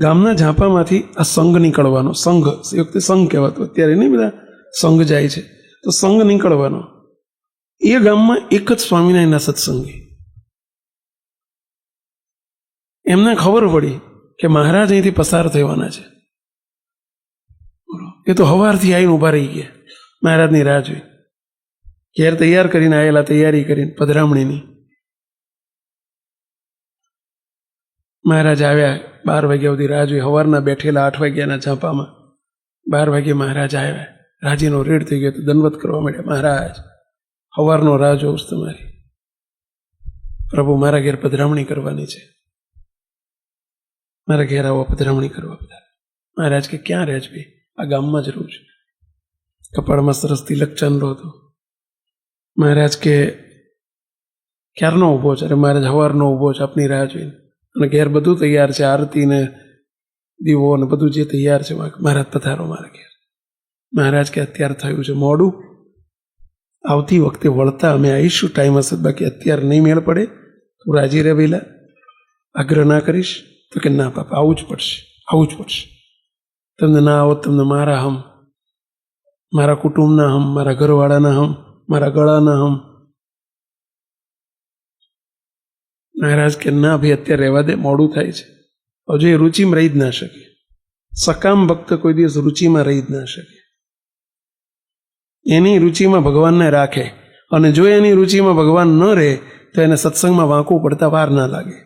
ગામના ઝાંપામાંથી આ સંઘ નીકળવાનો. સંઘ એ વખતે સંઘ કહેવાતું, અત્યારે નહીં બધા સંઘ જાય છે, તો સંઘ નીકળવાનો. એ ગામમાં એક જ સ્વામિનારાયણના સત્સંગી. એમને ખબર પડી કે મહારાજ અહીંથી પસાર થવાના છે. એ તો સવારથી આવીને ઊભા રહી ગયા, મહારાજની રાહ જોઈ. ઘેર તૈયાર કરીને આવેલા, તૈયારી કરીને પધરામણીની. મહારાજ આવ્યા, 12 વાગ્યા સુધી રાહ જોઈ. સવારના બેઠેલા 8 વાગ્યાના ઝાંપામાં 12 વાગ્યે મહારાજ આવ્યા. રાજીનો રેડ થઈ ગયો, તો દંડવત કરવા માંડ્યા. મહારાજ, સવારનો રાહ જોઉં છું તમારી. પ્રભુ, મારા ઘેર પધરામણી કરવાની છે, મારા ઘેર આવો, પધરામણી કરવા બધા. મહારાજ કે ક્યાં રહે છે ભાઈ? આ ગામમાં જ રહું છું. કપાળમાં સરસ તિલક ચાંદલો હતો. મહારાજ કે ક્યારનો ઊભો છે? અરે મહારાજ સવારનો ઊભો છે આપની રાહ જોઈને, અને ઘેર બધું તૈયાર છે, આરતી ને દીવો ને બધું જે તૈયાર છે. મહારાજ પધારો મારા ઘેર. મહારાજ કે અત્યારે થયું છે મોડું, આવતી વખતે વળતા અમે આવીશું, ટાઈમ હશે, બાકી અત્યારે નહીં મેળ પડે. તું રાજી રહે પહેલા, આગ્રહ ના કરીશ? તો કે ના બાપા, આવવું જ પડશે, આવવું જ પડશે. તમને ના આવો, તમને મારા હમ, મારા કુટુંબના હમ, મારા ઘરવાળાના હમ, મારા ગળાના હમ. મહારાજ કે ના ભાઈ, અત્યારે રહેવા દે, મોડું થાય છે. હજુ એ રુચિમાં રહી જ ના શકે. સકામ ભક્ત કોઈ દિવસ રુચિમાં રહી જ ના શકે. એની રુચિમાં ભગવાનને રાખે, અને જો એની રુચિમાં ભગવાન ન રહે તો એને સત્સંગમાં વાંકું પડતા વાર ના લાગે.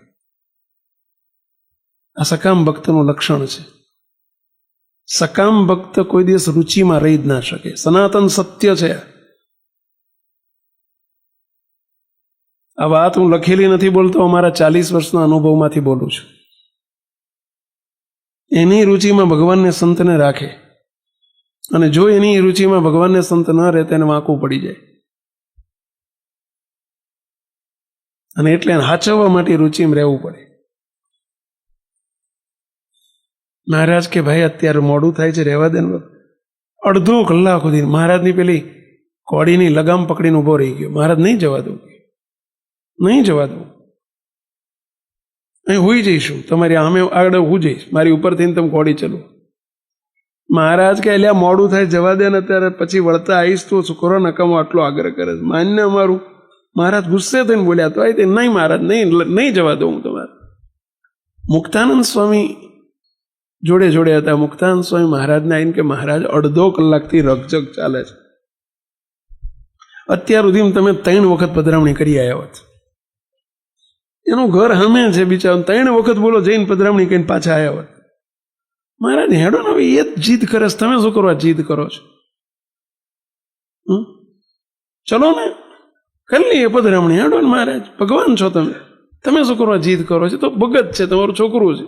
આ સકામ ભક્તનું લક્ષણ છે. સકામ ભક્ત કોઈ દિવસ રુચિમાં રહી જ ના શકે. સનાતન સત્ય છે. આ વાત હું લખેલી નથી બોલતો, અમારા 40 વર્ષના અનુભવમાંથી બોલું છું. એની રુચિમાં ભગવાનને સંતને રાખે, અને જો એની રુચિમાં ભગવાનને સંત ન રહે તેને વાંકું પડી જાય. અને એટલે હાચવવા માટે રુચિમાં રહેવું પડે. મહારાજ કે ભાઈ અત્યારે મોડું થાય છે, રહેવા દે ને. અડધો કલાક સુધી મહારાજની પેલી કોડીની લગામ પકડીને ઊભો રહી ગયો. મહારાજ નહીં જવા દઉં, નહીં જવા દઉં, અહીં હુઈ જઈશું, તમારી આમે આગળ હું જઈશ, મારી ઉપર થઈને તમે કોડી ચલો. મહારાજ કે એટલે મોડું થાય, જવા દે ને, અત્યારે પછી વળતા આવીશ તો શું કરો? નકામો આટલો આગ્રહ કરે છે, માન્ય અમારું. મહારાજ ગુસ્સે થઈને બોલ્યા, તો આવી નહીં મહારાજ, નહીં જવા દઉં હું તમારે. મુક્તાનંદ સ્વામી જોડે જોડે હતા. મુક્તાનંદ સ્વામી મહારાજને આવીને કે મહારાજ, અડધો કલાકથી રકઝક ચાલે છે, અત્યાર સુધી તમે 3 વખત પધરામણી કરી આવ્યા હોત. એનું ઘર સામે છે બિચારું, 3 વખત બોલો જઈને પધરામણી કરીને પાછા આવ્યા હોત. મહારાજ હેડો ને, હવે એ જ જીદ કરે છે, તમે શું કરવા જીદ કરો છો? ચલો ને, કરી લઈએ પધરામણી, હેડો ને મહારાજ, ભગવાન છો તમે, તમે શું કરવા જીદ કરો છો? તો ભગત છે, તમારું છોકરું છે.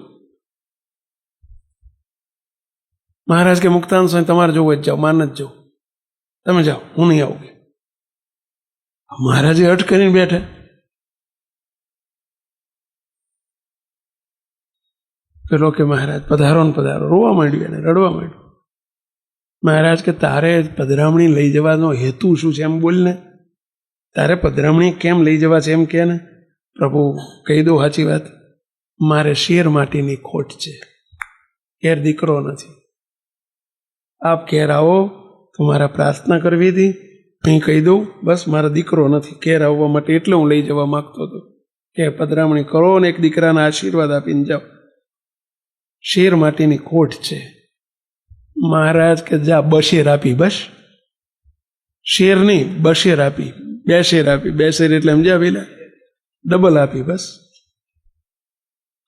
મહારાજ કે મુક્તાનંદ સ્વામી તમારે જવું જ જાઓ, માર નથી જવું, તમે જાઓ, હું નહીં આવું. મહારાજે અટ કરીને બેઠા. પેલો કે મહારાજ પધારો ને પધારો, રોવા માંડ્યું, એને રડવા માંડ્યું. મહારાજ કે તારે પધરામણી લઈ જવાનો હેતુ શું છે એમ બોલને, તારે પધરામણી કેમ લઈ જવા છે એમ કે ને. પ્રભુ કહી દો સાચી વાત, મારે શેર માટીની ખોટ છે, ઘેર દીકરો નથી. આપ ઘેર આવો તો મારા પ્રાર્થના કરવી હતી, અહીં કહી દઉં, બસ મારા દીકરો નથી, ઘેર આવવા માટે એટલે હું લઈ જવા માગતો હતો કે પધરામણી કરો ને એક દીકરાના આશીર્વાદ આપીને જાઓ. શેર માટીની ખોટ છે. મહારાજ કે જા 2 શેર આપી, બસ. શેર નહીં, 2 શેર આપી, 2 શેર આપી. 2 શેર એટલે સમજ્યા પેલા, ડબલ આપી, બસ.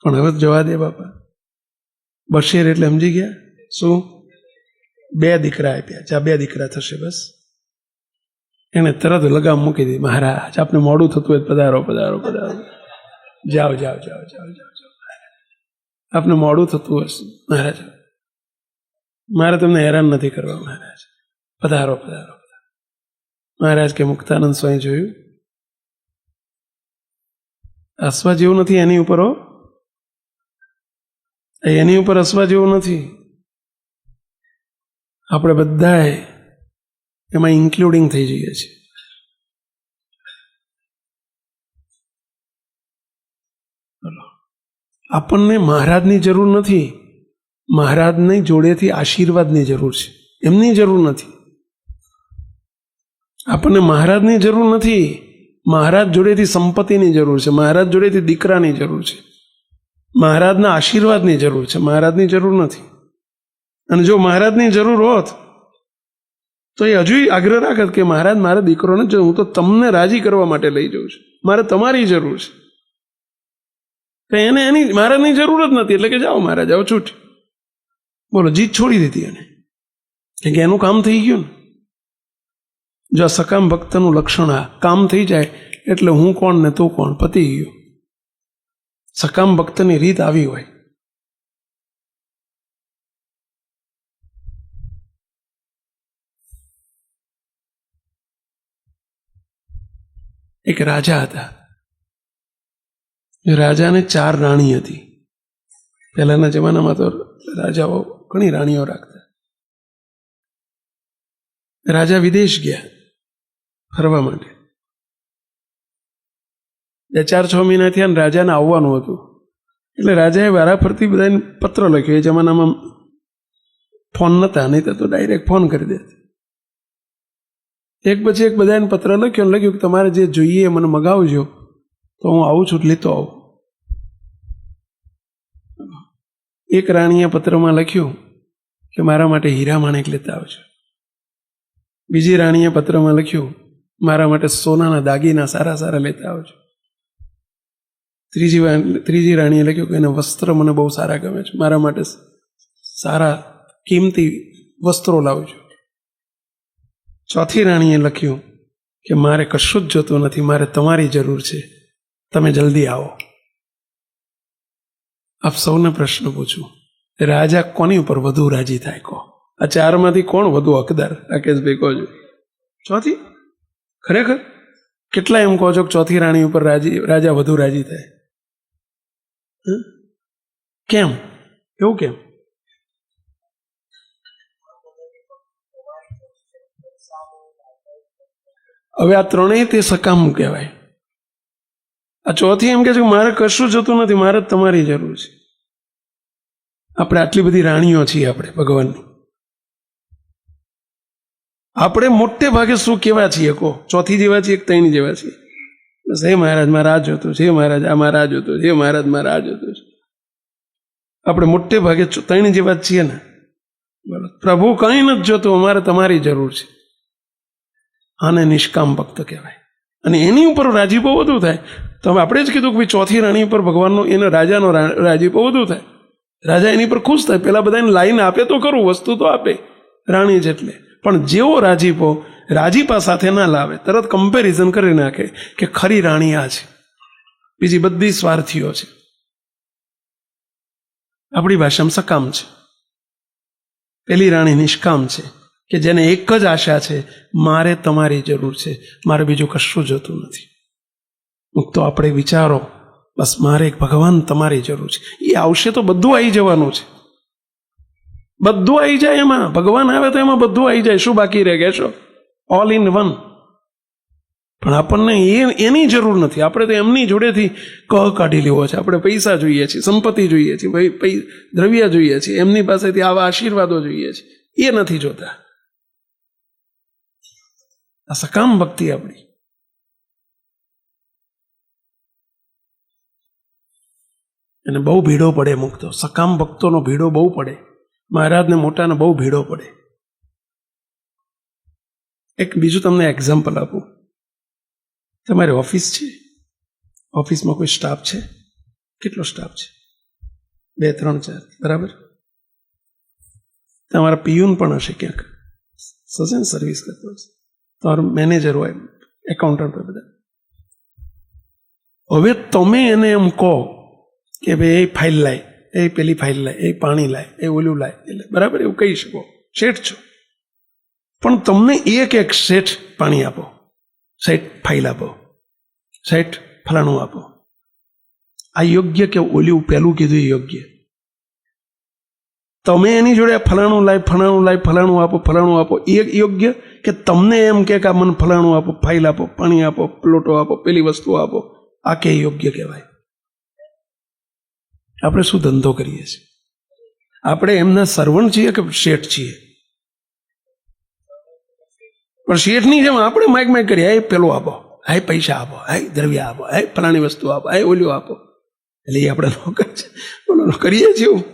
પણ હવે જવા દે બાપા, 2 શેર એટલે સમજી ગયા શું? 2 દીકરા આપ્યા, જા 2 દીકરા થશે, બસ. એને તરત લગામ મૂકી દીધી. મહારાજ આપને મોડું થતું હોય, પધારો પધારો પધારો, જાઓ જાઓ જાઓ જાઓ જાઓ જાઓ, આપને મોડું થતું હશે મહારાજ, મારે તમને હેરાન નથી કરવા મહારાજ, પધારો પધારો. મહારાજ કે મુક્તાનંદ સ્વામી જોયું, હસવા જેવું નથી એની ઉપર, એની ઉપર હસવા જેવું નથી. આપણે બધા એમાં ઇન્ક્લુડિંગ થઈ જઈએ છીએ. આપણને મહારાજની જરૂર નથી, મહારાજની જોડેથી આશીર્વાદની જરૂર છે, એમની જરૂર નથી. આપણને મહારાજની જરૂર નથી. મહારાજ જોડેથી સંપત્તિની જરૂર છે, મહારાજ જોડેથી દીકરાની જરૂર છે, મહારાજના આશીર્વાદની જરૂર છે, મહારાજની જરૂર નથી. અને જો મહારાજની જરૂર હોત તો એ હજુ આગ્રહ રાખત કે મહારાજ મારા દીકરોને જો હું તો તમને રાજી કરવા માટે લઈ જાઉં છું, મારે તમારી જરૂર છે. તો એને એની મહારાજની જરૂર જ નથી, એટલે કે જાઓ મહારાજ, જાઓ છૂટ. બોલો, જીત છોડી દીધી એને, કે એનું કામ થઈ ગયું ને. જો આ સકામ ભક્તનું લક્ષણ આ કામ થઈ જાય એટલે હું કોણ ને તું કોણ, પતી ગયું. સકામ ભક્તની રીત આવી હોય. એક રાજા હતા. રાજાને 4 રાણી હતી. પહેલાના જમાનામાં તો રાજાઓ ઘણી રાણીઓ રાખતા. રાજા વિદેશ ગયા ફરવા માટે. 4-6 મહિના થયા ને રાજાને આવવાનું હતું. એટલે રાજાએ વારાફરતી બધાને પત્ર લખ્યો. એ જમાનામાં ફોન નહોતા, નહીં તો ડાયરેક્ટ ફોન કરી દે. એક પછી એક બધાને પત્ર લખ્યું કે તમારે જે જોઈએ મને મગાવજો, તો હું આવું છું, લેતો આવું. એક રાણીએ પત્રમાં લખ્યું કે મારા માટે હીરા માણેક લેતા આવજો. બીજી રાણીએ પત્રમાં લખ્યું મારા માટે સોનાના દાગીના સારા સારા લેતા આવજો. ત્રીજી રાણીએ લખ્યું કે એના વસ્ત્ર મને બહુ સારા ગમે છે, મારા માટે સારા કિંમતી વસ્ત્રો લાવજો. ચોથી રાણીએ લખ્યું કે મારે કશું જ જોતું નથી, મારે તમારી જરૂર છે, તમે જલ્દી આવો. આપ સૌને પ્રશ્ન પૂછું, રાજા કોની ઉપર વધુ રાજી થાય? કહો, આ 4માંથી કોણ વધુ હકદાર? રાકેશભાઈ કહો છો. ચોથી? ખરેખર કેટલા એમ કહો છો કે ચોથી રાણી ઉપર રાજા વધુ રાજી થાય? કેમ એવું? કેમ? હવે આ ત્રણેય તે સકામ કહેવાય. આ ચોથી એમ કે છે કે મારે કશું જતું નથી, મારે જ તમારી જરૂર છે. આપણે આટલી બધી રાણીઓ છીએ, આપણે ભગવાનની. આપણે મોટે ભાગે શું કેવા છીએ? કહો, ચોથી જેવા છીએ કે 3 જેવા છીએ? બસ, હે મહારાજ મારા આ જોતું છે, હે મહારાજ આ મારા આ જોતું છે, હે મહારાજ મારા આ જોતું છે. આપણે મોટે ભાગે 3 જેવા જ છીએ ને. પ્રભુ કંઈ નથી જોતું, અમારે તમારી જરૂર છે. આને નિષ્કામ ભક્ત કહેવાય. અને એની ઉપર રાજીપો વધુ થાય. તો હવે આપણે જ કીધું કે ભાઈ ચોથી રાણી ઉપર ભગવાનનો, એનો રાજાનો રાજીપો વધુ થાય. રાજા એની પર ખુશ થાય. પેલા બધાને લાઈન આપે તો ખરું, વસ્તુ તો આપે રાણી જ એટલે, પણ જેવો રાજીપો રાજીપા સાથે ના લાવે, તરત કમ્પેરિઝન કરી નાખે કે ખરી રાણી આ છે, બીજી બધી સ્વાર્થીઓ છે. આપણી ભાષામાં સકામ છે. પેલી રાણી નિષ્કામ છે, કે જેને એક જ આશા છે, મારે તમારી જરૂર છે, મારે બીજું કશું જોતું નથી. તો આપણે વિચારો, બસ મારે એક ભગવાન તમારી જરૂર છે. એ આવશે તો બધું આવી જવાનું છે, બધું આવી જાય. એમાં ભગવાન આવે તો એમાં બધું આવી જાય. શું બાકી રહે કહેશો? All in one. પણ આપણને એની જરૂર નથી. આપણે તો એમની જોડેથી કાઢી લેવો છે. આપણે પૈસા જોઈએ છીએ, સંપત્તિ જોઈએ છીએ, દ્રવ્ય જોઈએ છીએ, એમની પાસેથી આવા આશીર્વાદો જોઈએ છે. એ નથી જોતા. આ સકામ ભક્તિ આપણી. એને બહુ ભીડો પડે મુક્તો. સકામ ભક્તોનો ભીડો બહુ પડે. મહારાજને મોટાને બહુ ભીડો પડે. એક બીજું તમને એક્ઝામ્પલ આપું. તમારી ઓફિસ છે, ઓફિસમાં કોઈ સ્ટાફ છે? કેટલો સ્ટાફ છે? 2, 3, 4, બરાબર. તમારા પિયુન પણ હશે ક્યાંક, હશે ને, સર્વિસ કરતો હશે. તમારું મેનેજર હોય, એકાઉન્ટન્ટ હોય, બધા. હવે તમે એને એમ કહો કે ભાઈ એ ફાઇલ લાય, એ પેલી ફાઇલ લાય, એ પાણી લાય, એ ઓલું લાય, એટલે બરાબર એવું કહી શકો, શેઠ છો. પણ તમને એક શેઠ પાણી આપો, શેઠ ફાઇલ આપો, શેઠ ફલાણું આપો. આ યોગ્ય કે ઓલું પહેલું કીધું એ યોગ્ય? તમે એની જોડે ફલાણું લાય, ફલાણું લાય, ફલાણું આપો, ફલાણું આપો, એ યોગ્ય? કે તમને એમ કે આ મને ફલાણું આપો, ફાઇલ આપો, પાણી આપો, પ્લોટો આપો, પેલી વસ્તુ આપો, આ કે યોગ્ય કહેવાય? આપણે શું ધંધો કરીએ છીએ? આપણે એમના સર્વન્ટ છીએ કે શેઠ છીએ? પણ શેઠની જેમ આપણે માગ કરીએ, હે પેલું આપો, હે પૈસા આપો, હે દ્રવ્ય આપો, હે ફલાણી વસ્તુ આપો, હે ઓલ્યું આપો. એટલે એ આપણે નોકર છે, બોલો કરીએ છીએ એવું.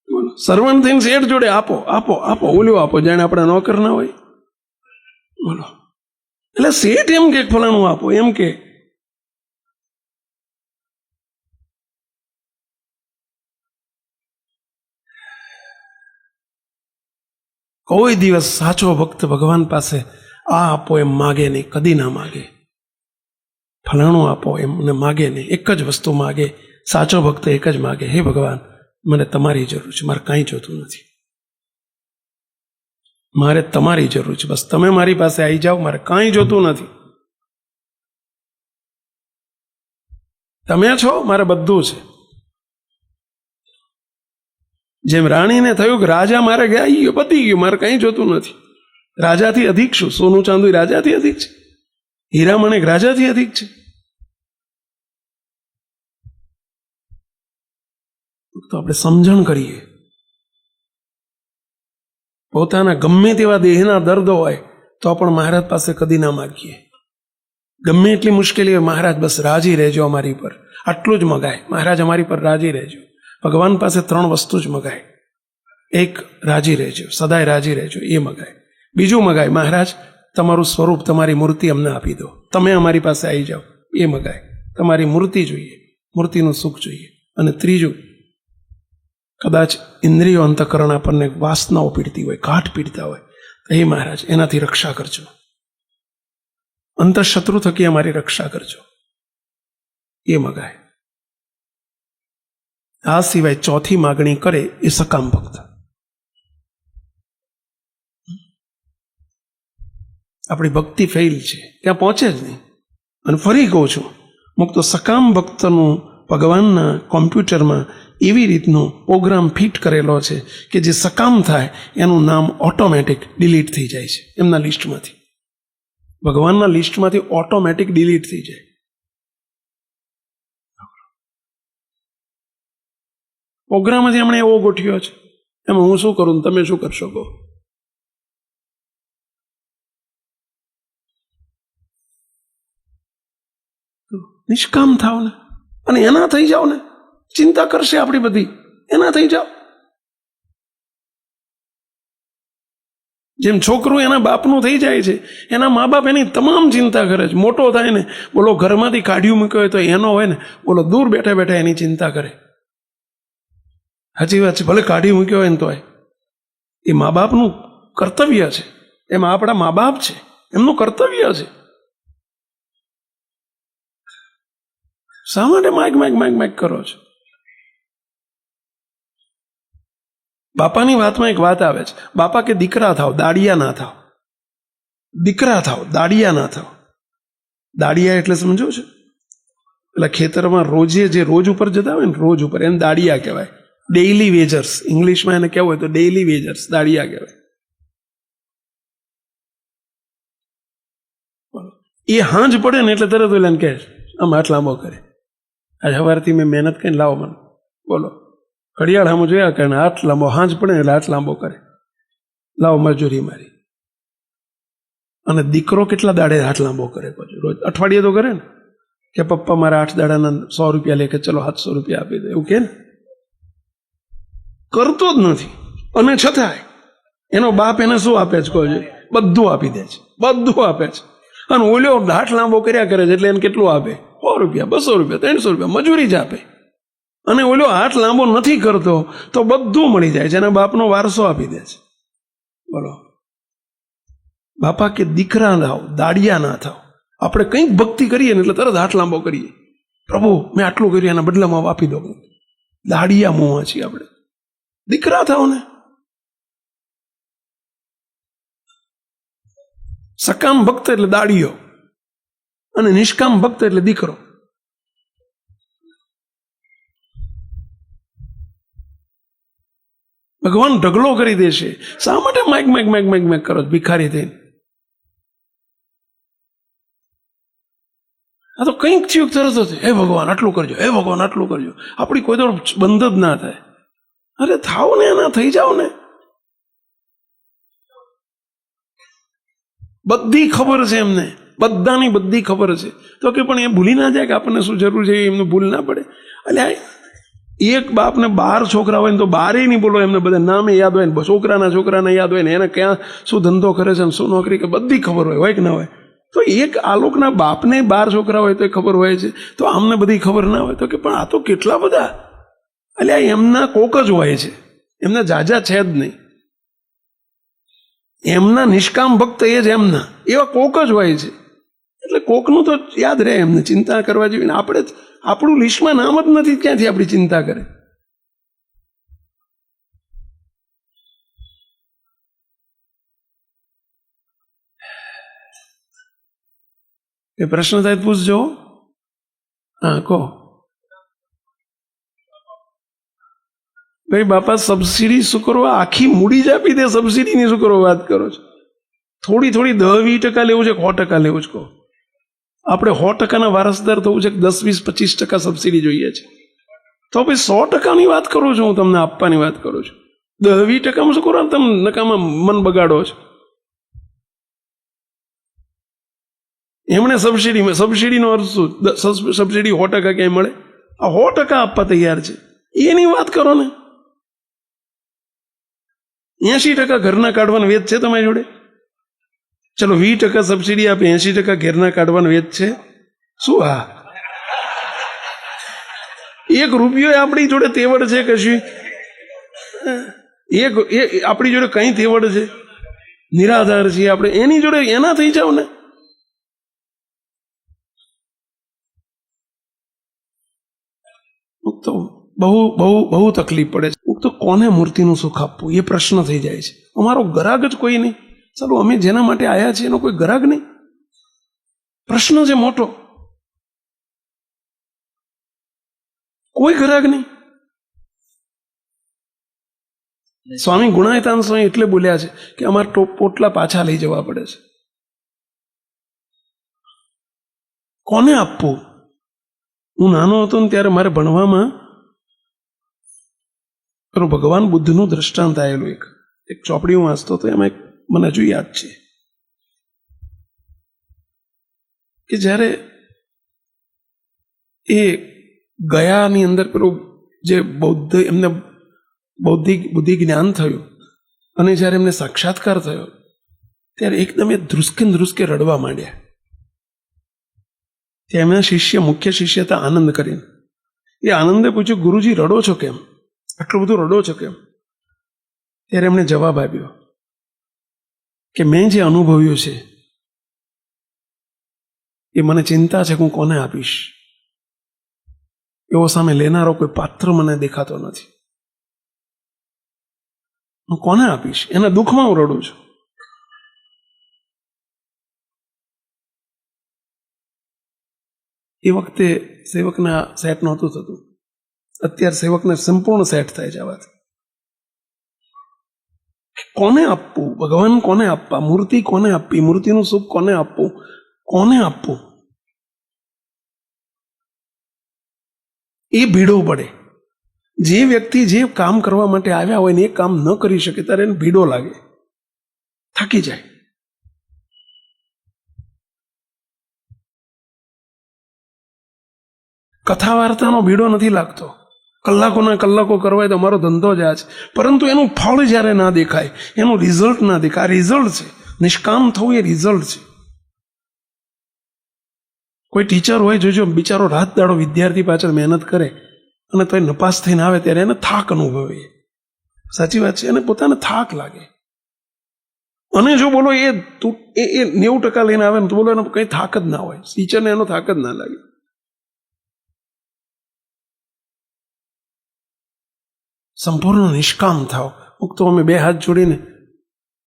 બોલો સર્વન્ટ થઈને શેઠ જોડે આપો આપો આપો ઓલ્યું આપો, જાણે આપણા નોકર ના હોય. બોલો એટલે શેઠ એમ કે ફલાણું આપો, એમ કે કોઈ દિવસ સાચો ભક્ત ભગવાન પાસે આ આપો એમ માગે નહીં, કદી ના માગે. ફલાણું આપો એમ માગે નહીં, એક જ વસ્તુ માગે. સાચો ભક્ત એક જ માગે, હે ભગવાન મને તમારી જરૂર છે, મારે કાંઈ જોતું નથી, મારે તમારી જરૂર છે, બસ તમે મારી પાસે આવી જાઓ, મારે કાંઈ જોતું નથી. તમે છો, મારે બધું છે. જેમ રાણીને થયું કે રાજા મારે ગયા, આવી ગયો, પતી ગયું, મારે કંઈ જોતું નથી. રાજાથી અધિક શું? સોનું ચાંદી રાજાથી અધિક છે? હીરા મણિક રાજાથી અધિક છે? તો આપણે સમજણ કરીએ. પોતાના ગમે તેવા દેહના દર્દ હોય તો પણ મહારાજ પાસે કદી ના માગીએ. ગમે એટલી મુશ્કેલી હોય, મહારાજ બસ રાજી રહેજો અમારી પર, આટલું જ મગાય. મહારાજ અમારી પર રાજી રહેજો. ભગવાન પાસે 3 વસ્તુ જ મગાય. એક, રાજી રહેજો, સદાય રાજી રહેજો, એ મગાય. બીજું મગાય, મહારાજ તમારું સ્વરૂપ, તમારી મૂર્તિ અમને આપી દો, તમે અમારી પાસે આવી જાઓ, એ મગાય. તમારી મૂર્તિ જોઈએ, મૂર્તિનું સુખ જોઈએ. અને ત્રીજું, કદાચ ઇન્દ્રિયો અંતઃકરણ આપણને વાસનાઓ પીડતી હોય, ઘાટ પીડતા હોય, તો એ મહારાજ એનાથી રક્ષા કરજો, અંતઃશત્રુ થકી અમારી રક્ષા કરજો, એ મગાય. આ સિવાય ચોથી માગણી કરે એ સકામ ભક્ત. આપણી ભક્તિ ફેલ છે, ત્યાં પહોંચે જ નહીં. અને ફરી કહું છું, મુક્ત સકામ ભક્તનું ભગવાનના કોમ્પ્યુટરમાં એવી રીતનો પ્રોગ્રામ ફિટ કરેલો છે કે જે સકામ થાય એનું નામ ઓટોમેટિક ડિલીટ થઈ જાય છે એમના લિસ્ટમાંથી. ભગવાનના લિસ્ટમાંથી ઓટોમેટિક ડિલીટ થઈ જાય. પ્રોગ્રામ જ એમણે એવો ગોઠવ્યો છે. એમાં હું શું કરું, તમે શું કરશો કહો? નિષ્કામ થાવ ને, અને એના થઈ જાઓ ને. ચિંતા કરશે આપણી બધી, એના થઈ જાઓ. જેમ છોકરું એના બાપનું થઈ જાય છે, એના મા બાપ એની તમામ ચિંતા કરે છે. મોટો થાય ને, બોલો ઘરમાંથી કાઢ્યું મૂક્યો હોય તો એનો હોય ને, બોલો દૂર બેઠા બેઠા એની ચિંતા કરે. સાચી વાત છે, ભલે કાઢી મૂક્યો હોય ને તોય એ મા બાપનું કર્તવ્ય છે. એમાં આપણા મા બાપ છે, એમનું કર્તવ્ય છે. શા માટે માગ કરો છો? બાપાની વાતમાં એક વાત આવે છે, બાપા કે દીકરા થાવ, દાડિયા ના થાવ. દીકરા થાવ, દાડિયા ના થાવ. દાડિયા એટલે સમજો છો? એટલે ખેતરમાં રોજે જે રોજ ઉપર જતા હોય ને, રોજ ઉપર, એને દાડિયા કહેવાય. ડેઇલી વેજર્સ, ઇંગ્લિશમાં એને કહેવું હોય તો ડેઇલી વેજર્સ, દાડિયા કહેવાય. એ હાંજ પડે ને એટલે તરત ઓલાને કહે આમ હાથ લાંબો કરે. આજે સવારથી મેં મહેનત કરીને લાવો મને, બોલો ઘડિયાળ સામું જોયા કરે, હાથ લાંબો, હાંજ પડે ને એટલે હાથ લાંબો કરે, લાવો મજૂરી મારી. અને દીકરો કેટલા દાડે હાથ લાંબો કરે? પછી રોજ અઠવાડિયે તો કરે ને, કે પપ્પા મારા 8 દાડાના 100 રૂપિયા લે, કે ચલો 700 રૂપિયા આપી દે, એવું કે ને? કરતો જ નથી. અને છતાંય એનો બાપ એને શું આપે છે? કહો, બધું આપી દે છે, બધું આપે છે. અને ઓલ્યો હાથ લાંબો કર્યા કરે છે એટલે એને કેટલું આપે? 100 રૂપિયા, 200 રૂપિયા, 300 રૂપિયા મજૂરી જ આપે. અને ઓલ્યો હાથ લાંબો નથી કરતો તો બધું મળી જાય છે, એના બાપનો વારસો આપી દે છે. બોલો, બાપા કે દીકરા થાવ, દાડિયા ના થાવ. આપણે કંઈક ભક્તિ કરીએ ને એટલે તરત હાથ લાંબો કરીએ, પ્રભુ મેં આટલું કર્યું, એના બદલામાં આપી દો. દાડિયા મોંમાં છીએ આપણે. દીકરા થાવ ને. સકામ ભક્ત એટલે દાડિયો, અને નિષ્કામ ભક્ત એટલે દીકરો. ભગવાન ઢગલો કરી દેશે. શા માટે માગ કરો ભિખારી થઈને? આ તો કંઈક થયું તરત જ હે ભગવાન આટલું કરજો, હે ભગવાન આટલું કરજો. આપણી કોઈ તો બંધ જ ના થાય. અરે થાવ ને, એના થઈ જાઓ ને. બધી ખબર છે એમને, બધાની બધી ખબર છે. તો કે પણ એ ભૂલી ના જાય કે આપણને શું જરૂર છે, એમને ભૂલ ના પડે. એટલે એક બાપને 12 છોકરા હોય ને તો 12 નહીં બોલો, એમને બધા નામે યાદ હોય ને, છોકરાના યાદ હોય ને, એને ક્યાં શું ધંધો કરે છે ને શું નોકરી, કે બધી ખબર હોય કે ના હોય. તો એક આલોકના બાપને 12 છોકરા હોય તો એ ખબર હોય છે, તો આમને બધી ખબર ના હોય. તો કે પણ આ તો કેટલા બધા. એટલે એમના કોક જ હોય છે, એમના જાજા છે જ નહીં. એમના નિષ્કામ ભક્ત એ જ એમના એવા કોક જ હોય છે. એટલે કોકનું તો યાદ રહે, એમને ચિંતા કરવા જેવી. આપણે જ આપણું લિસ્ટમાં નામ જ નથી, ક્યાંથી આપણી ચિંતા કરે. એ પ્રશ્ન થાય પૂછજો. હા, કહો ભાઈ. બાપા સબસિડી શું કરો, આખી મૂડી જ આપી દે, સબસિડીની શું કરો વાત કરો છો? થોડી 10-20% લેવું છે કે 100% લેવું છે? કહો. આપણે 100%ના વારસદાર થવું છે કે 10-20-25% સબસિડી જોઈએ છે? તો ભાઈ 100%ની વાત કરું છું, હું તમને આપવાની વાત કરું છું. 10-20%માં શું કરો તમે નકામાં મન બગાડો છો? એમણે સબસિડીનો અર્થ શું? સબસિડી 100% ક્યાંય મળે? આ 100% આપવા તૈયાર છે, એની વાત કરો ને. 80% ઘરના કાઢવાનો વેચ છે તમારી જોડે? ચલો 20% સબસિડી આપે, 80% ઘેરના કાઢવાનો વેચ છે શું? હા, 1 રૂપિયો આપણી જોડે તેવડ છે કશું? આપણી જોડે કઈ તેવડ છે? નિરાધાર છીએ આપણે, એની જોડે એના થઈ જાવ ને. તો બહુ બહુ બહુ તકલીફ પડે છે. તો કોને મૂર્તિનું સુખ આપવું એ પ્રશ્ન થઈ જાય છે. અમારો ગ્રાહક જ કોઈ નહીં. ચાલો, અમે જેના માટે આવ્યા છીએ એનો કોઈ ગ્રાહક નહીં. પ્રશ્ન છે મોટો, કોઈ ગ્રાહક નહીં. સ્વામી ગુણાયતાન સ્વામી એટલે બોલ્યા છે કે અમારા પોટલા પાછા લઈ જવા પડે છે. કોને આપવું? હું નાનો હતો ને ત્યારે મારે ભણવામાં ભગવાન બુદ્ધનું દ્રષ્ટાંત આવેલું. એક ચોપડી હું વાંચતો હતો, એમાં મને હજુ યાદ છે કે જ્યારે એ ગયાની અંદર પેલું જે એમને બુદ્ધિ જ્ઞાન થયું અને જ્યારે એમને સાક્ષાત્કાર થયો ત્યારે એકદમ એ ધ્રુસકે રડવા માંડ્યા. ત્યાં એમના મુખ્ય શિષ્ય હતા આનંદ કરીને. એ આનંદે પૂછ્યું, ગુરુજી રડો છો કેમ? આટલું બધું રડો છો કેમ? ત્યારે એમણે જવાબ આપ્યો કે મેં જે અનુભવ્યું છે એ મને ચિંતા છે કે હું કોને આપીશ. એવો સામે લેનારો કોઈ પાત્ર મને દેખાતો નથી. હું કોને આપીશ? એના દુઃખમાં હું રડું છું. એ વખતે સેવકના સેટ નહોતું થતું. અત્યારે સેવકને સંપૂર્ણ સેટ થાય છે આ વાત. કોને આપવું? ભગવાન કોને આપવા? મૂર્તિ કોને આપવી? મૂર્તિનું સુખ કોને આપવું? કોને આપવું? એ ભીડો પડે. જે વ્યક્તિ જે કામ કરવા માટે આવ્યા હોય ને એ કામ ન કરી શકે ત્યારે એને ભીડો લાગે, થાકી જાય. કથા વાર્તાનો ભીડો નથી લાગતો. કલાકોના કલાકો કરવાય તો અમારો ધંધો જ આ છે. પરંતુ એનું ફળ જ્યારે ના દેખાય, એનું રિઝલ્ટ ના દેખાય. આ રિઝલ્ટ છે. નિષ્કામ થવું એ રિઝલ્ટ છે. કોઈ ટીચર હોય, જોજો, બિચારો રાત દાડો વિદ્યાર્થી પાછળ મહેનત કરે અને તો એ નપાસ થઈને આવે ત્યારે એને થાક અનુભવે. સાચી વાત છે. એને પોતાને થાક લાગે. અને જો બોલો એ 90% લઈને આવે ને તો બોલો એનો કંઈ થાક જ ના હોય, ટીચરને એનો થાક જ ના લાગે. સંપૂર્ણ નિષ્કામ થાવ. તો અમે 2 હાથ જોડીને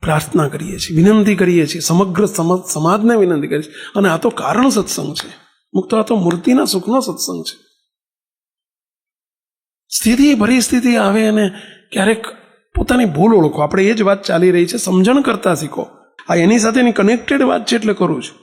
પ્રાર્થના કરીએ છીએ, વિનંતી કરીએ છીએ, સમગ્ર સમાજને વિનંતી કરીએ છીએ. અને આ તો કારણ સત્સંગ છે. મુક્તો આ તો મૂર્તિના સુખનો સત્સંગ છે. પરિસ્થિતિ આવે અને ક્યારેક પોતાની ભૂલ ઓળખો. આપણે એ જ વાત ચાલી રહી છે, સમજણ કરતા શીખો. આ એની સાથેની કનેક્ટેડ વાત છે એટલે કરું છું.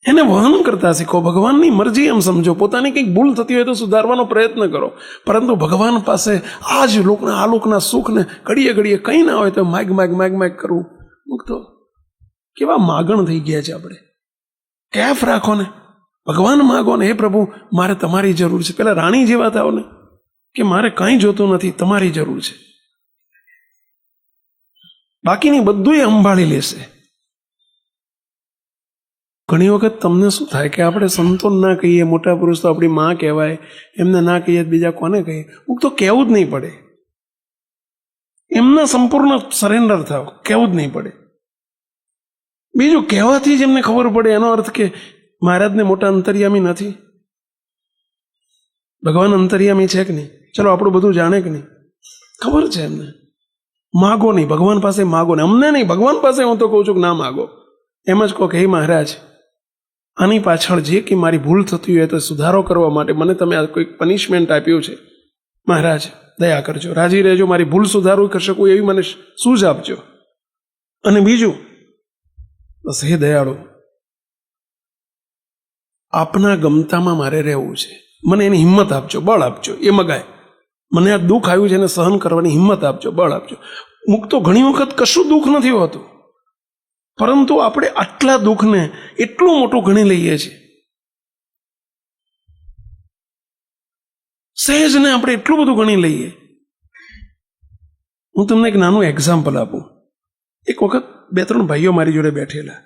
એને વહન કરતા શીખો, ભગવાનની મરજી એમ સમજો. પોતાની કંઈક ભૂલ થતી હોય તો સુધારવાનો પ્રયત્ન કરો, પરંતુ ભગવાન પાસે આ જ લોકના આ લોકના સુખને ઘડીએ ઘડીએ કંઈ ના હોય તો માગ માગ માગ માગ કરવું. મુક્તો કેવા માગણ થઈ ગયા છે આપણે. કેફ રાખો ને, ભગવાન માગો ને, હે પ્રભુ મારે તમારી જરૂર છે. પેલા રાણી જેવા થાવ ને કે મારે કાંઈ જોતું નથી, તમારી જરૂર છે. બાકીની બધું એ સંભાળી લેશે. ઘણી વખત તમને શું થાય કે આપણે સંતોન ના કહીએ, મોટા પુરુષ તો આપણી માં કહેવાય, એમને ના કહીએ બીજા કોને કહીએ? હું તો કહેવું જ નહીં પડે, એમના સંપૂર્ણ સરેન્ડર થાવ, કહેવું જ નહીં પડે. બીજું કહેવાથી જ એમને ખબર પડે, એનો અર્થ કે મહારાજને મોટા અંતર્યામી નથી. ભગવાન અંતર્યામી છે કે નહીં? ચલો આપણું બધું જાણે કે નહીં? ખબર છે એમને. માગો નહીં, ભગવાન પાસે માગો ને. અમને નહીં, ભગવાન પાસે હું તો કહું છું કે ના માગો. એમ જ કહો કે હે મહારાજ, આની પાછળ જે કે મારી ભૂલ થતી હોય તો સુધારો કરવા માટે મને તમે આ કોઈ પનિશમેન્ટ આપ્યું છે, મહારાજ દયા કરજો, રાજી રહેજો, મારી ભૂલ સુધારવું કરી શકું એવી મને સૂઝ આપજો. અને બીજું, બસ હે દયાળુ, આપના ગમતામાં મારે રહેવું છે, મને એની હિંમત આપજો, બળ આપજો. એ મગાય, મને આ દુઃખ આવ્યું છે એને સહન કરવાની હિંમત આપજો, બળ આપજો. મુક્તો ઘણી વખત કશું દુઃખ નથી હોતું, પરંતુ આપણે આટલા દુઃખને એટલું મોટું ગણી લઈએ છીએ. સહેજને આપણે એટલું બધું ગણી લઈએ. હું તમને એક નાનું એક્ઝામ્પલ આપું. એક વખત 2-3 ભાઈઓ મારી જોડે બેઠેલા,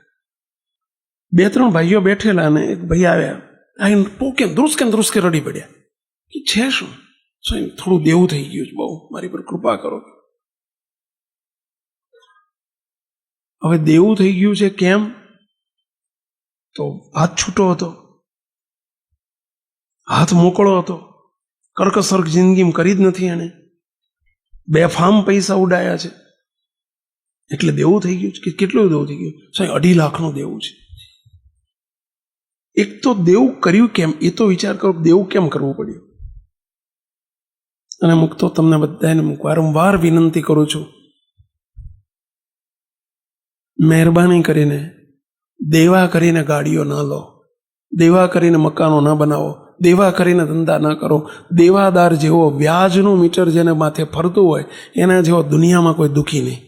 2-3 ભાઈઓ બેઠેલા અને એક ભાઈ આવ્યા, આવીને ધ્રુસકે રડી પડ્યા કે છે શું થોડું દેવું થઈ ગયું છે, બહુ મારી પર કૃપા કરો. હવે દેવું થઈ ગયું છે કેમ? તો હાથ છૂટો હતો, હાથ મોકળો હતો, કર્કસર્ક જિંદગીમાં કરી જ નથી એને, બેફામ પૈસા ઉડાયા છે એટલે દેવું થઈ ગયું છે. કે કેટલું દેવું થઈ ગયું? 2.5 લાખનું દેવું છે. એક તો દેવું કર્યું કેમ એ તો વિચાર કરો, દેવું કેમ કરવું પડ્યું? અને મુક્તો તમને બધાને વારંવાર વિનંતી કરું છું, મહેરબાની કરીને દેવા કરીને ગાડીઓ ન લો, દેવા કરીને મકાનો ન બનાવો, દેવા કરીને ધંધા ન કરો. દેવાદાર જેવો વ્યાજનું મીટર જેને માથે ફરતું હોય એના જેવો દુનિયામાં કોઈ દુઃખી નહીં.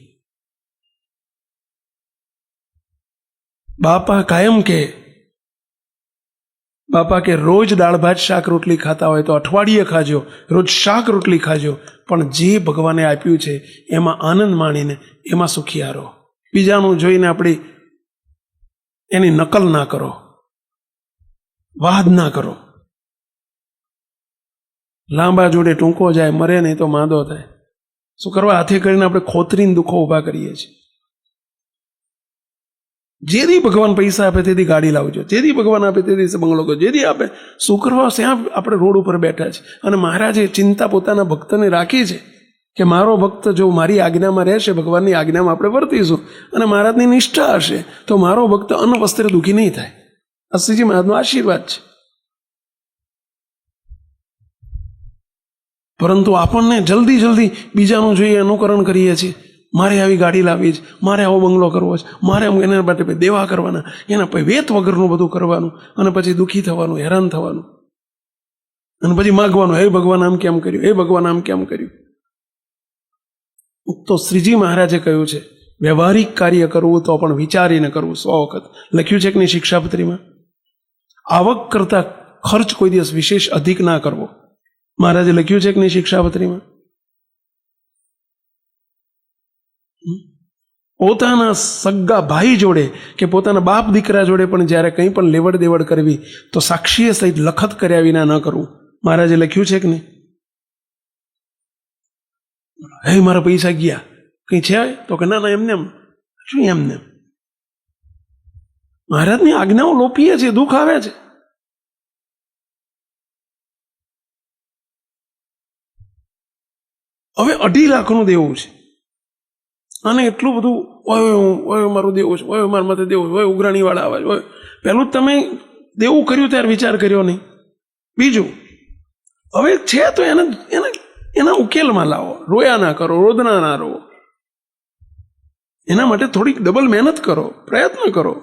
બાપા કે રોજ દાળ ભાત શાક રોટલી ખાતા હોય તો અઠવાડિયે ખાજો, રોજ શાક રોટલી ખાજો, પણ જે ભગવાને આપ્યું છે એમાં આનંદ માણીને એમાં સુખિયા રહો. બીજાનું જોઈને આપણી એની નકલ ના કરો, વાદ ના કરો. લાંબા જોડે ટૂંકો જાય, મરે નહીં તો માંદો થાય. શું કરવા? હાથે કરીને આપણે ખોતરીને દુઃખો ઊભા કરીએ છીએ. જેથી ભગવાન પૈસા આપે તેથી ગાડી લાવજો, જેથી ભગવાન આપે તે દિવસે બંગલો કરો, જેથી આપે. શું કરવા? ત્યાં આપણે રોડ ઉપર બેઠા છે અને મહારાજે ચિંતા પોતાના ભક્તને રાખી છે કે મારો ભક્ત જો મારી આજ્ઞામાં રહેશે, ભગવાનની આજ્ઞામાં આપણે વર્તીશું અને મહારાજની નિષ્ઠા હશે તો મારો ભક્ત અન્ન વસ્ત્રે દુઃખી નહીં થાય. આ શ્રીજી મહારાજનો આશીર્વાદ છે. પરંતુ આપણને જલ્દી બીજાનું જોઈએ અનુકરણ કરીએ છીએ. મારે આવી ગાડી લાવવી છે, મારે આવો બંગલો કરવો છે, મારે એના માટે દેવા કરવાના, એના પછી વેત વગરનું બધું કરવાનું અને પછી દુઃખી થવાનું, હેરાન થવાનું અને પછી માગવાનું, હે ભગવાન આમ કેમ કર્યું, હે ભગવાન આમ કેમ કર્યું. તો શ્રીજી મહારાજે કહ્યું છે વ્યવહારિક કાર્ય કરવું તો પણ વિચારીને કરવું. 100 વખત લખ્યું છે કે નહીં શિક્ષાપત્રીમાં? આવક કરતા ખર્ચ કોઈ દિવસ વિશેષ અધિક ના કરવો. મહારાજે લખ્યું છે કે નહીં શિક્ષાપત્રીમાં? પોતાના સગા ભાઈ જોડે કે પોતાના બાપ દીકરા જોડે પણ જ્યારે કંઈ પણ લેવડ દેવડ કરવી તો સાક્ષીએ સહિત લખત કર્યા વિના ન કરવું. મહારાજે લખ્યું છે કે નહીં? હે મારા પૈસા ગયા, કંઈ છે તો કે ના એમને એમ. શું એમને? મહારાજની આજ્ઞાઓ લોપીએ છીએ, દુઃખ આવે છે. હવે 2.5 લાખનું દેવું છે અને એટલું બધું ઓય મારું દેવું છે, ઓય મારા માથે દેવું છે, ઓય ઉઘરાણી વાળા આવે છે. પહેલું તમે દેવું કર્યું ત્યારે વિચાર કર્યો નહીં. બીજું, હવે છે તો એના ઉકેલમાં લાવો. રોયા ના કરો, રોદના ના રહો. એના માટે થોડીક ડબલ મહેનત કરો, પ્રયત્ન કરો.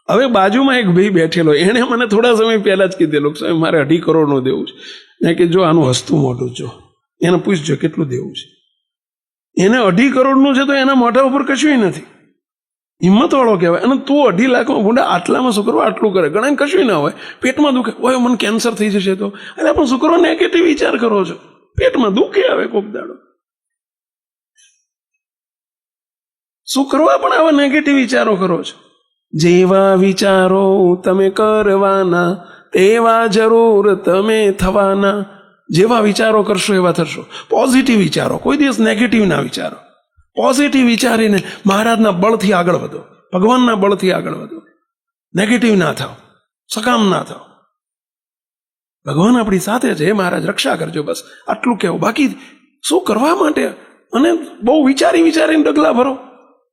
હવે બાજુમાં એક ભાઈ બેઠેલો, એણે મને થોડા સમય પહેલા જ કીધેલું કે સાહેબ મારે 2.5 કરોડનું દેવું છે. મેં કે જો આનું હસતું મોઢું જો, એને પૂછજો કેટલું દેવું છે. એને 2.5 કરોડનું છે તો એના મોઢા ઉપર કશું નથી, હિંમતવાળો કહેવાય. અને તું 2.5 લાખમાં ભૂંડા આટલામાં છોકરો આટલું કરે, ઘણા કશું ના હોય, પેટમાં દુખે, ઓય મને કેન્સર થઈ જશે તો, એટલે પણ છોકરો નેગેટિવ વિચાર કરો છો, પેટમાં દુખે આવે કોક દાડો. શું કરવા પણ આવા નેગેટિવ વિચારો કરો છો? જેવા વિચારો તમે કરવાના તેવા જરૂર તમે થવાના. જેવા વિચારો કરશો એવા થશો. પોઝિટિવ વિચારો, કોઈ દિવસ નેગેટિવ ના વિચારો. પોઝિટિવ વિચારીને મહારાજના બળથી આગળ વધો, ભગવાનના બળથી આગળ વધો. નેગેટિવ ના થાવ, સકામ ના થાવ. ભગવાન આપણી સાથે છે, મહારાજ રક્ષા કરજો, બસ આટલું કહેવું. બાકી શું કરવા માટે? અને બહુ વિચારીને ડગલા ભરો.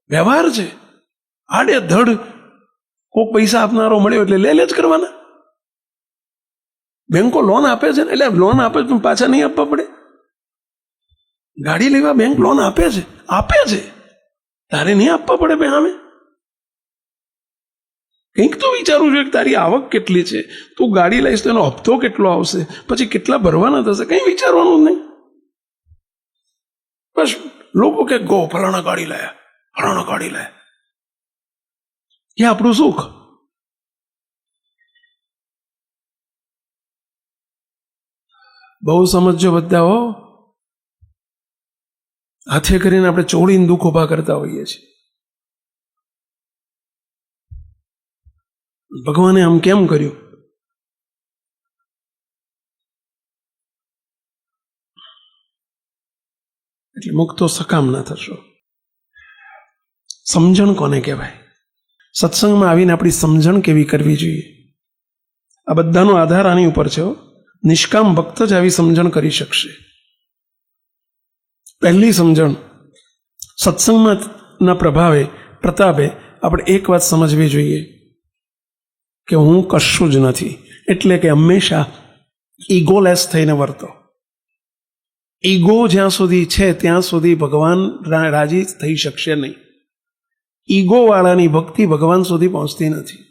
વ્યવહાર છે, આડે ધડ કોઈક પૈસા આપનારો મળ્યો એટલે લે જ કરવાના. બેંકો લોન આપે છે ને, એટલે લોન આપે તો પાછા નહીં આપવા પડે. ગાડી લેવા બેંક લોન આપે છે, તારે નહીં આપવા પડે ભાઈ. સામે કંઈક તો વિચારવું જોઈએ કે તારી આવક કેટલી છે, તું ગાડી લઈશ તો એનો હપ્તો કેટલો આવશે, પછી કેટલા ભરવાના થશે, કંઈ વિચારવાનું નહીં. બસ લોકો કે ગો ફલાણા ગાડી લાયા, એ આપણું સુખ. બહુ સમજો બધા હો. હાથે કરીને આપણે ચોળીને દુઃખ ઉભા કરતા હોઈએ છીએ. ભગવાને આમ કેમ કર્યું? એટલે મુક્તો સકામ ના થશો. સમજણ કોને કહેવાય? સત્સંગમાં આવીને આપણી સમજણ કેવી કરવી જોઈએ, આ બધાનો આધાર આની ઉપર છે. નિષ્કામ ભક્ત જ આવી સમજણ કરી શકશે. પહેલી સમજણ, સત્સંગમાં ના પ્રતાપે આપણે એક વાત સમજવી જોઈએ કે હું કશું જ નથી. એટલે કે હંમેશા ઈગોલેસ થઈને વર્તો. ઈગો જ્યાં સુધી છે ત્યાં સુધી ભગવાન રાજી થઈ શકશે નહીં. ઈગોવાળાની ભક્તિ ભગવાન સુધી પહોંચતી નથી.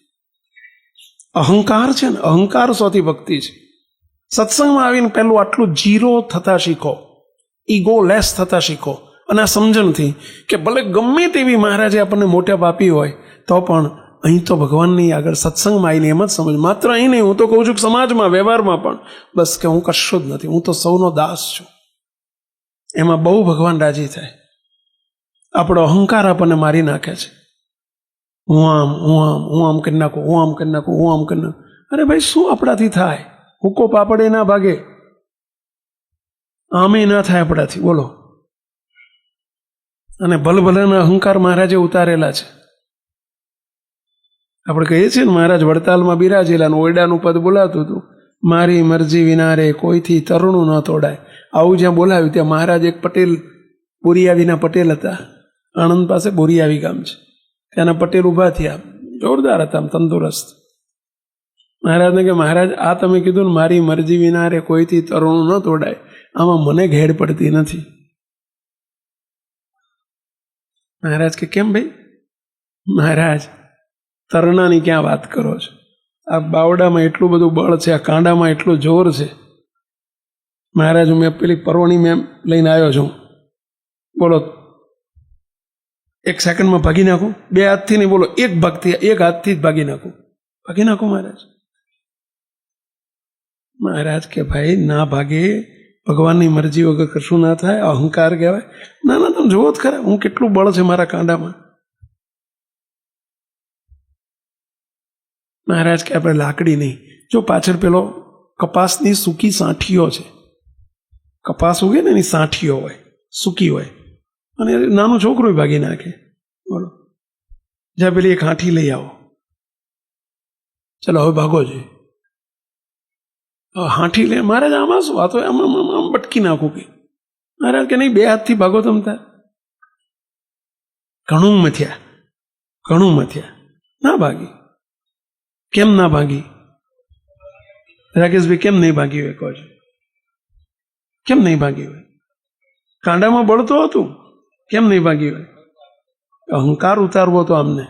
અહંકાર છે ને, અહંકાર સૌથી ભક્તિ છે. સત્સંગમાં આવીને પહેલું આટલું જીરો થતા શીખો, ઈગો લેસ થતા શીખો. અને આ સમજણથી કે ભલે ગમે તેવી મહારાજે આપણને મોટા પાપી હોય તો પણ અહીં તો ભગવાનની આગળ સત્સંગમાં આવીને એમ જ સમજ. માત્ર અહીં નહીં, હું તો કહું છું કે સમાજમાં, વ્યવહારમાં પણ બસ કે હું કશું જ નથી, હું તો સૌનો દાસ છું. એમાં બહુ ભગવાન રાજી થાય. આપણો અહંકાર આપણને મારી નાખે છે. હું આમ કરી નાખું. અરે ભાઈ, શું આપણાથી થાય? હુકો પાપડે ના ભાગે, આમે ના થાય આપણાથી, બોલો. અને ભલભલાના અહંકાર મહારાજે ઉતારેલા છે. આપણે કહીએ છીએ ને, મહારાજ વડતાલમાં બિરાજેલા, ઓરડાનું પદ બોલાતું હતું, મારી મરજી વિના કોઈથી તરુણું ન તોડાય. આવું જ્યાં બોલાવ્યું ત્યાં મહારાજ એક પટેલ, બોરિયાવીના પટેલ હતા, આણંદ પાસે બોરિયાવી ગામ છે, ત્યાંના પટેલ ઊભા થયા, જોરદાર હતા, આમ તંદુરસ્ત. મહારાજને કે મહારાજ, આ તમે કીધું ને મારી મરજી વિના કોઈથી તરુણું ન તોડાય, આમાં મને ઘેડ પડતી નથી. મહારાજ કે કેમ ભાઈ? મહારાજ, તરણાની ક્યાં વાત કરો છો? આ બાવડામાં એટલું બધું બળ છે, આ કાંડામાં એટલું જોર છે. મહારાજ, મેં પેલી પરોણી મેં લઈને આવ્યો છું, બોલો 1 સેકન્ડમાં ભાગી નાખું? 2 હાથથી નહીં, બોલો 1 હાથથી જ ભાગી નાખું મહારાજ. મહારાજ કે ભાઈ, ના ભાગે, ભગવાનની મરજી વગર કશું ના થાય. અહંકાર કહેવાય. ના, તમે જુઓ જ ખરા, હું કેટલું બળ છે મારા કાંડામાં. મહારાજ કે આપણે લાકડી નહીં, જો પાછળ પેલો કપાસની સૂકી સાંઠીઓ છે, કપાસ ઉગે ને એની સાંઠીઓ હોય, સૂકી હોય, અને નાનું છોકરું ભાગી નાખે. બોલો, જ્યાં પેલી એક હાંઠી લઈ આવો, ચલો હવે ભાગો છે. હાંઠી લે. મહારાજ, આમાં શું? આ તો આમ બટકી નાખું કે. મહારાજ કે નહીં, 2 હાથથી ભાગો તમ તાર. ઘણું મથ્યા, ના ભાગી. કેમ ના ભાગી? રાકેશભાઈ, કેમ નહીં ભાગી હોય? કહો છો, કેમ નહીં ભાગી હોય? કાંડામાં બળતો હતું, કેમ નહીં ભાગી હોય? અહંકાર ઉતારવો તો આમને.